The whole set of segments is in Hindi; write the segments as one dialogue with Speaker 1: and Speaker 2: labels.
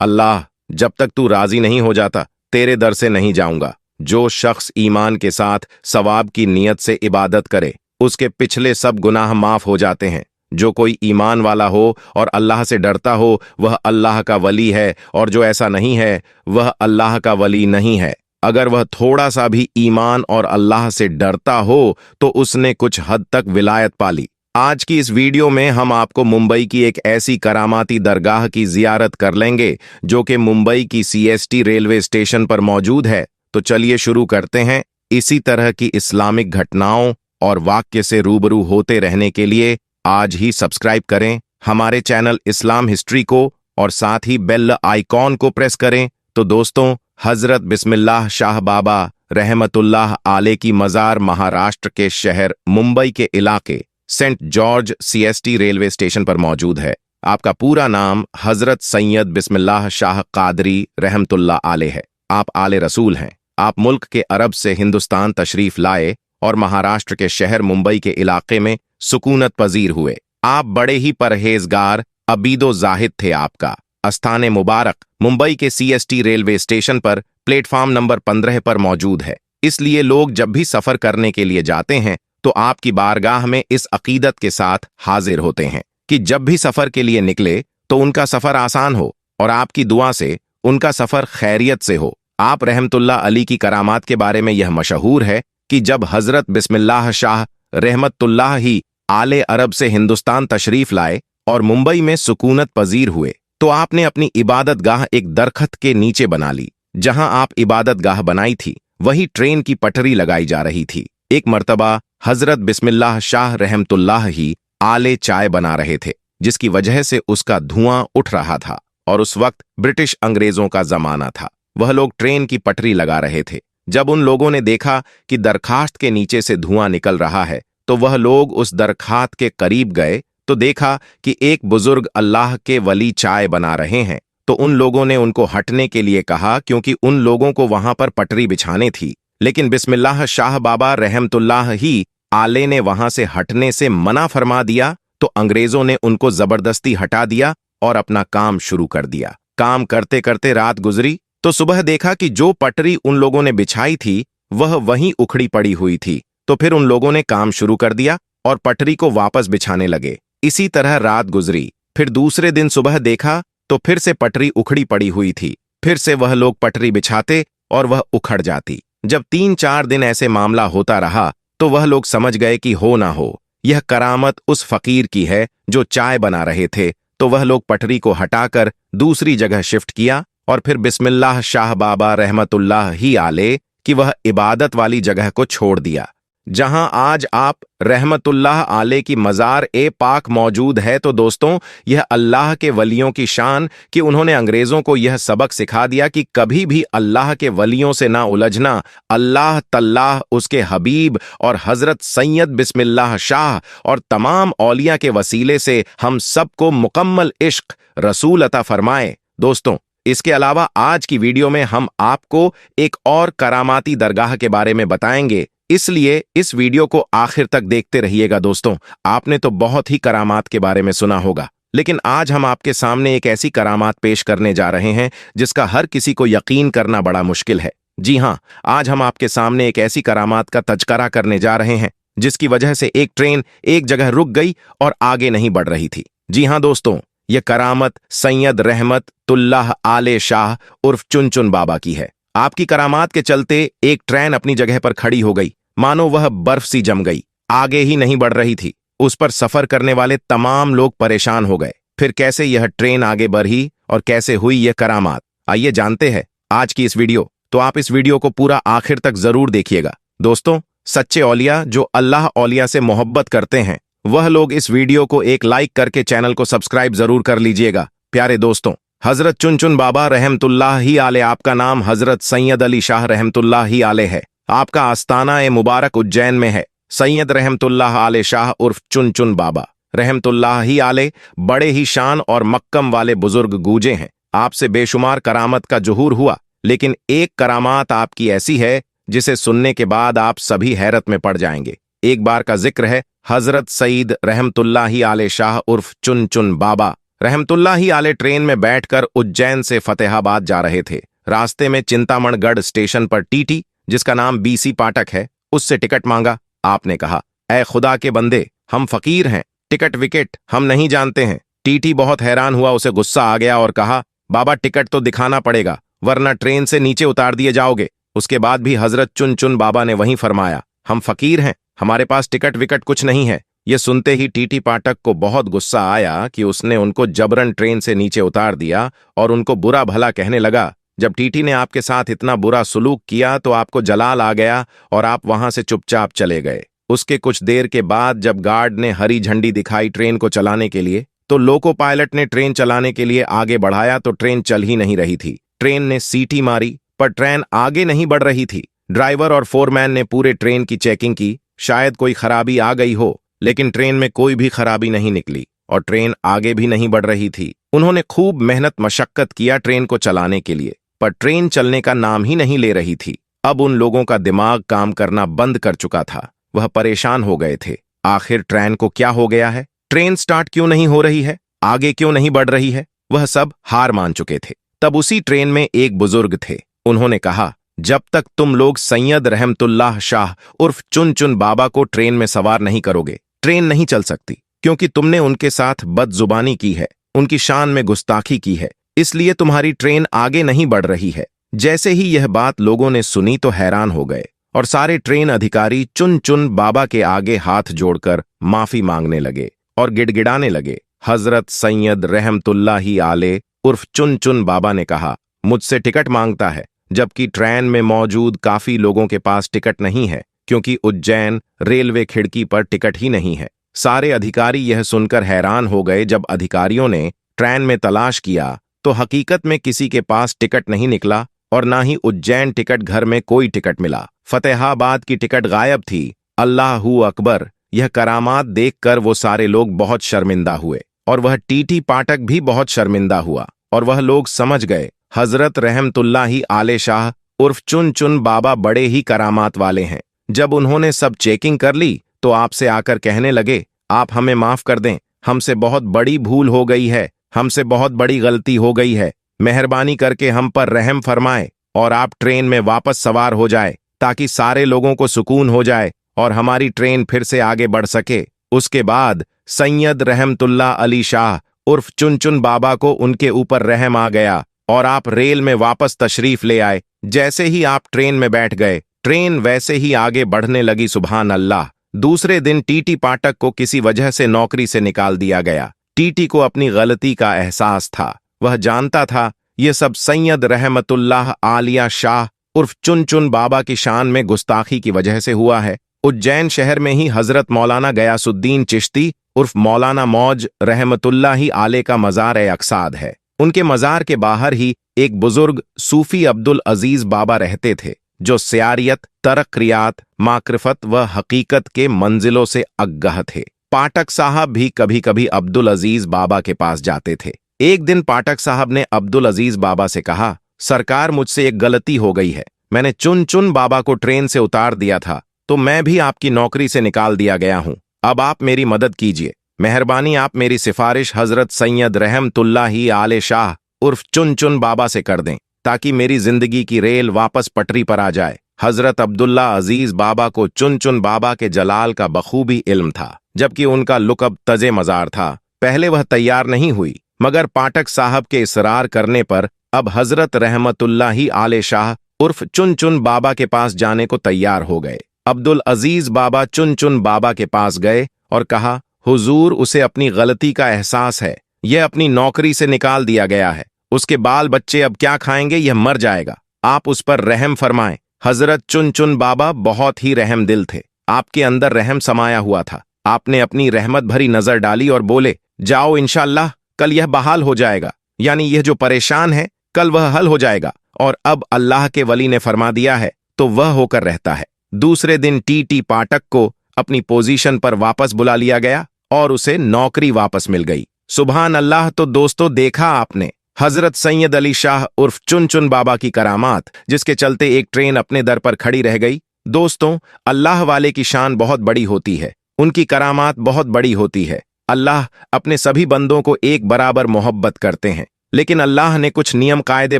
Speaker 1: अल्लाह, जब तक तू राजी नहीं हो जाता तेरे दर से नहीं जाऊंगा। जो शख्स ईमान के साथ सवाब की नीयत से इबादत करे उसके पिछले सब गुनाह माफ हो जाते हैं। जो कोई ईमान वाला हो और अल्लाह से डरता हो वह अल्लाह का वली है, और जो ऐसा नहीं है वह अल्लाह का वली नहीं है। अगर वह थोड़ा सा भी ईमान और अल्लाह से डरता हो तो उसने कुछ हद तक विलायत पाली। आज की इस वीडियो में हम आपको मुंबई की एक ऐसी करामाती दरगाह की जियारत कर लेंगे जो कि मुंबई की सीएसटी रेलवे स्टेशन पर मौजूद है। तो चलिए शुरू करते हैं। इसी तरह की इस्लामिक घटनाओं और वाक्य से रूबरू होते रहने के लिए आज ही सब्सक्राइब करें हमारे चैनल इस्लाम हिस्ट्री को, और साथ ही बेल आइकॉन को प्रेस करें। तो दोस्तों, हजरत बिस्मिल्लाह शाह बाबा रहमतुल्लाह आले की मज़ार महाराष्ट्र के शहर मुंबई के इलाके Saint George CST railway station पर मौजूद है। आपका पूरा नाम हजरत सैयद बिस्मिल्लाह शाह कादरी रहमतुल्लाह आले है। आप आले रसूल हैं। आप मुल्क के अरब से हिंदुस्तान तशरीफ लाए और महाराष्ट्र के शहर मुंबई के इलाके में सुकूनत पजीर हुए। आप बड़े ही परहेजगार अबीदो जाहिद थे। आपका अस्थाने मुबारक मुंबई के सीएसटी रेलवे स्टेशन पर प्लेटफॉर्म नंबर 15 पर मौजूद है। इसलिए लोग जब भी सफर करने के लिए जाते हैं तो आपकी बारगाह में इस अकीदत के साथ हाजिर होते हैं कि जब भी सफर के लिए निकले तो उनका सफर आसान हो और आपकी दुआ से उनका सफर खैरियत से हो। आप रहमतुल्लाह अली की करामात के बारे में यह मशहूर है कि जब हजरत बिस्मिल्लाह शाह रहमतुल्लाह ही आले अरब से हिंदुस्तान तशरीफ लाए और मुंबई में सुकूनत पजीर हुए तो आपने अपनी इबादत गाह एक दरख्त के नीचे बना ली। जहां आप इबादत गाह बनाई थी वही ट्रेन की पटरी लगाई जा रही थी। एक मर्तबा हजरत बिस्मिल्लाह शाह रहमतुल्लाह ही आले चाय बना रहे थे, जिसकी वजह से उसका धुआं उठ रहा था, और उस वक्त ब्रिटिश अंग्रेजों का जमाना था। वह लोग ट्रेन की पटरी लगा रहे थे। जब उन लोगों ने देखा कि दरखास्त के नीचे से धुआं निकल रहा है तो वह लोग उस दरखास्त के करीब गए तो देखा कि एक बुजुर्ग अल्लाह के वली चाय बना रहे हैं। तो उन लोगों ने उनको हटने के लिए कहा, क्योंकि उन लोगों को वहां पर पटरी बिछाने थी। लेकिन बिस्मिल्लाह शाह बाबा रहमतुल्लाह ही आले ने वहां से हटने से मना फरमा दिया। तो अंग्रेजों ने उनको जबरदस्ती हटा दिया और अपना काम शुरू कर दिया। काम करते करते रात गुजरी तो सुबह देखा कि जो पटरी उन लोगों ने बिछाई थी वह वहीं उखड़ी पड़ी हुई थी। तो फिर उन लोगों ने काम शुरू कर दिया और पटरी को वापस बिछाने लगे। इसी तरह रात गुजरी। फिर दूसरे दिन सुबह देखा तो फिर से पटरी उखड़ी पड़ी हुई थी। फिर से वह लोग पटरी बिछाते और वह उखड़ जाती। जब 3-4 दिन ऐसे मामला होता रहा तो वह लोग समझ गए कि हो ना हो यह करामत उस फकीर की है जो चाय बना रहे थे। तो वह लोग पटरी को हटाकर दूसरी जगह शिफ्ट किया और फिर बिस्मिल्लाह शाह बाबा रहमतुल्लाह ही आले कि वह इबादत वाली जगह को छोड़ दिया। जहां आज आप रहमतुल्लाह आले की मज़ार ए पाक मौजूद है। तो दोस्तों, यह अल्लाह के वलियों की शान कि उन्होंने अंग्रेजों को यह सबक सिखा दिया कि कभी भी अल्लाह के वलियों से ना उलझना। अल्लाह तल्लाह, उसके हबीब और हजरत सैयद बिस्मिल्लाह शाह और तमाम औलिया के वसीले से हम सबको मुकम्मल इश्क रसूल अता फरमाए। दोस्तों, इसके अलावा आज की वीडियो में हम आपको एक और करामाती दरगाह के बारे में बताएंगे, इसलिए इस वीडियो को आखिर तक देखते रहिएगा। दोस्तों, आपने तो बहुत ही करामात के बारे में सुना होगा, लेकिन आज हम आपके सामने एक ऐसी करामात पेश करने जा रहे हैं जिसका हर किसी को यकीन करना बड़ा मुश्किल है। जी हां, आज हम आपके सामने एक ऐसी करामात का तज़किरा करने जा रहे हैं जिसकी वजह से एक ट्रेन एक जगह रुक गई और आगे नहीं बढ़ रही थी। जी हां दोस्तों, यह करामत सैयद रहमतुल्लाह आले शाह उर्फ चुन बाबा की है। आपकी करामात के चलते एक ट्रेन अपनी जगह पर खड़ी हो गई, मानो वह बर्फ सी जम गई, आगे ही नहीं बढ़ रही थी। उस पर सफर करने वाले तमाम लोग परेशान हो गए। फिर कैसे यह ट्रेन आगे बढ़ी और कैसे हुई यह करामात, आइए जानते हैं आज की इस वीडियो। तो आप इस वीडियो को पूरा आखिर तक जरूर देखिएगा। दोस्तों, सच्चे औलिया जो अल्लाह औलिया से मोहब्बत करते हैं वह लोग इस वीडियो को एक लाइक करके चैनल को सब्सक्राइब जरूर कर लीजिएगा। प्यारे दोस्तों, हजरत चुन बाबा रहमतुल्लाह ही आले, आपका नाम हजरत सैयद अली शाह रहमतुल्लाह ही आले है। आपका आस्ताना ए मुबारक उज्जैन में है। सैयद रहमतुल्लाह आले शाह उर्फ चुन बाबा रहमतुल्लाह ही आले बड़े ही शान और मक्कम वाले बुजुर्ग गूंजे हैं। आपसे बेशुमार करामत का जुहूर हुआ, लेकिन एक करामात आपकी ऐसी है जिसे सुनने के बाद आप सभी हैरत में पड़ जाएंगे। एक बार का जिक्र है, हजरत सईद रहमतुल्लाही आले शाह उर्फ चुन बाबा रहमतुल्लाही आले ट्रेन में बैठकर उज्जैन से फतेहाबाद जा रहे थे। रास्ते में चिंतामणगढ़ स्टेशन पर टीटी, जिसका नाम बीसी पाठक है, उससे टिकट मांगा। आपने कहा, ऐ खुदा के बंदे, हम फकीर हैं, टिकट विकेट हम नहीं जानते हैं। टीटी बहुत हैरान हुआ, उसे गुस्सा आ गया और कहा, बाबा टिकट तो दिखाना पड़ेगा, वरना ट्रेन से नीचे उतार दिए जाओगे। उसके बाद भी हजरत चुन चुन बाबा ने वहीं फरमाया, हम फकीर हैं, हमारे पास टिकट विकट कुछ नहीं है। ये सुनते ही टीटी पाठक को बहुत गुस्सा आया कि उसने उनको जबरन ट्रेन से नीचे उतार दिया और उनको बुरा भला कहने लगा। जब टीटी ने आपके साथ इतना बुरा सुलूक किया तो आपको जलाल आ गया और आप वहां से चुपचाप चले गए। उसके कुछ देर के बाद जब गार्ड ने हरी झंडी दिखाई ट्रेन को चलाने के लिए, तो लोको पायलट ने ट्रेन चलाने के लिए आगे बढ़ाया तो ट्रेन चल ही नहीं रही थी। ट्रेन ने सीटी मारी पर ट्रेन आगे नहीं बढ़ रही थी। ड्राइवर और फोरमैन ने पूरे ट्रेन की चेकिंग की, शायद कोई खराबी आ गई हो, लेकिन ट्रेन में कोई भी खराबी नहीं निकली और ट्रेन आगे भी नहीं बढ़ रही थी। उन्होंने खूब मेहनत मशक्कत किया ट्रेन को चलाने के लिए, पर ट्रेन चलने का नाम ही नहीं ले रही थी। अब उन लोगों का दिमाग काम करना बंद कर चुका था। वह परेशान हो गए थे। आखिर ट्रेन को क्या हो गया है? ट्रेन स्टार्ट क्यों नहीं हो रही है? आगे क्यों नहीं बढ़ रही है? वह सब हार मान चुके थे। तब उसी ट्रेन में एक बुजुर्ग थे। उन्होंने कहा, जब तक तुम लोग सैयद रहमतुल्लाह शाह उर्फ चुन चुन बाबा को ट्रेन में सवार नहीं करोगे, ट्रेन नहीं चल सकती, क्योंकि तुमने उनके साथ बदजुबानी की है, उनकी शान में गुस्ताखी की है, इसलिए तुम्हारी ट्रेन आगे नहीं बढ़ रही है। जैसे ही यह बात लोगों ने सुनी तो हैरान हो गए और सारे ट्रेन अधिकारी चुन चुन बाबा के आगे हाथ जोड़कर माफी मांगने लगे और गिड़गिड़ाने लगे। हजरत सैयद रहमतुल्लाही आले उर्फ चुन चुन बाबा ने कहा, मुझसे टिकट मांगता है, जबकि ट्रेन में मौजूद काफी लोगों के पास टिकट नहीं है, क्योंकि उज्जैन रेलवे खिड़की पर टिकट ही नहीं है। सारे अधिकारी यह सुनकर हैरान हो गए। जब अधिकारियों ने ट्रेन में तलाश किया तो हकीकत में किसी के पास टिकट नहीं निकला और ना ही उज्जैन टिकट घर में कोई टिकट मिला। फतेहाबाद की टिकट गायब थी। अल्लाहू अकबर! यह करामात देखकर वो सारे लोग बहुत शर्मिंदा हुए और वह टीटी पाठक भी बहुत शर्मिंदा हुआ और वह लोग समझ गए हजरत रहमतुल्लाही आले शाह उर्फ चुन चुन बाबा बड़े ही करामात वाले हैं। जब उन्होंने सब चेकिंग कर ली तो आपसे आकर कहने लगे, आप हमें माफ कर दें, हमसे बहुत बड़ी भूल हो गई है, हमसे बहुत बड़ी गलती हो गई है, मेहरबानी करके हम पर रहम फरमाए और आप ट्रेन में वापस सवार हो जाए ताकि सारे लोगों को सुकून हो जाए और हमारी ट्रेन फिर से आगे बढ़ सके। उसके बाद सैयद रहमतुल्लाह अली शाह उर्फ चुन चुन बाबा को उनके ऊपर रहम आ गया और आप रेल में वापस तशरीफ ले आए। जैसे ही आप ट्रेन में बैठ गए, ट्रेन वैसे ही आगे बढ़ने लगी। सुभान अल्लाह! दूसरे दिन टीटी पाठक को किसी वजह से नौकरी से निकाल दिया गया। टीटी को अपनी गलती का एहसास था। वह जानता था ये सब सैयद रहमतुल्लाह आलिया शाह उर्फ चुन चुन बाबा की शान में गुस्ताखी की वजह से हुआ है। उज्जैन शहर में ही हजरत मौलाना गयासुद्दीन चिश्ती उर्फ मौलाना मौज रहमतुल्लाही आले का मजार अक्साद है। उनके मजार के बाहर ही एक बुजुर्ग सूफी अब्दुल अजीज बाबा रहते थे, जो सियारियत, तरक्रियात, माकृफत व हकीकत के मंजिलों से अग्गह थे। पाठक साहब भी कभी कभी अब्दुल अजीज बाबा के पास जाते थे। एक दिन पाठक साहब ने अब्दुल अजीज बाबा से कहा, सरकार, मुझसे एक गलती हो गई है। मैंने चुन चुन बाबा को ट्रेन से उतार दिया था, तो मैं भी आपकी नौकरी से निकाल दिया गया हूं। अब आप मेरी मदद कीजिए। मेहरबानी आप मेरी सिफारिश हजरत सैयद रहमतुल्लाही आले शाह उर्फ चुन चुन बाबा से कर दें, ताकि मेरी जिंदगी की रेल वापस पटरी पर आ जाए। हजरत अब्दुल्ला अजीज बाबा को चुन चुन बाबा के जलाल का बखूबी इल्म था, जबकि उनका लुकब तजे मजार था। पहले वह तैयार नहीं हुई, मगर पाठक साहब के इसरार करने पर अब हजरत रहमतुल्लाही आले शाह उर्फ चुन चुन बाबा के पास जाने को तैयार हो गए। अब्दुल अजीज बाबा चुन चुन बाबा के पास गए और कहा, हुजूर, उसे अपनी गलती का एहसास है। यह अपनी नौकरी से निकाल दिया गया है। उसके बाल बच्चे अब क्या खाएंगे? यह मर जाएगा। आप उस पर रहम फरमाएं। हजरत चुन चुन बाबा बहुत ही रहम दिल थे। आपके अंदर रहम समाया हुआ था। आपने अपनी रहमत भरी नजर डाली और बोले, जाओ, इंशाअल्लाह कल यह बहाल हो जाएगा, यानी यह जो परेशान है कल वह हल हो जाएगा। और अब अल्लाह के वली ने फरमा दिया है तो वह होकर रहता है। दूसरे दिन टीटी पाठक को अपनी पोजीशन पर वापस बुला लिया गया और उसे नौकरी वापस मिल गई। सुभान अल्लाह! तो दोस्तों, देखा आपने हजरत सैयद अली शाह उर्फ चुन चुन बाबा की करामात, जिसके चलते एक ट्रेन अपने दर पर खड़ी रह गई। दोस्तों, अल्लाह वाले की शान बहुत बड़ी होती है, उनकी करामात बहुत बड़ी होती है। अल्लाह अपने सभी बंदों को एक बराबर मोहब्बत करते हैं, लेकिन अल्लाह ने कुछ नियम कायदे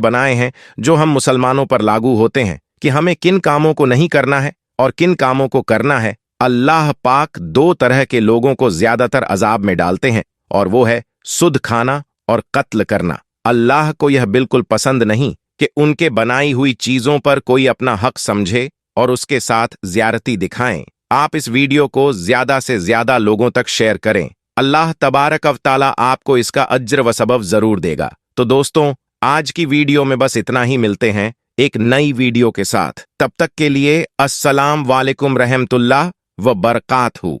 Speaker 1: बनाए हैं जो हम मुसलमानों पर लागू होते हैं कि हमें किन कामों को नहीं करना है और किन कामों को करना है। अल्लाह पाक दो तरह के लोगों को ज्यादातर अजाब में डालते हैं, और वो है सुद खाना और कत्ल करना। अल्लाह को यह बिल्कुल पसंद नहीं कि उनके बनाई हुई चीजों पर कोई अपना हक समझे और उसके साथ ज्यादती दिखाएं। आप इस वीडियो को ज्यादा से ज्यादा लोगों तक शेयर करें। अल्लाह तबारक व तआला आपको इसका अज्र व सबब जरूर देगा। तो दोस्तों, आज की वीडियो में बस इतना ही। मिलते हैं एक नई वीडियो के साथ। तब तक के लिए अस्सलाम वालेकुम रहमतुल्लाह व बरकातहू।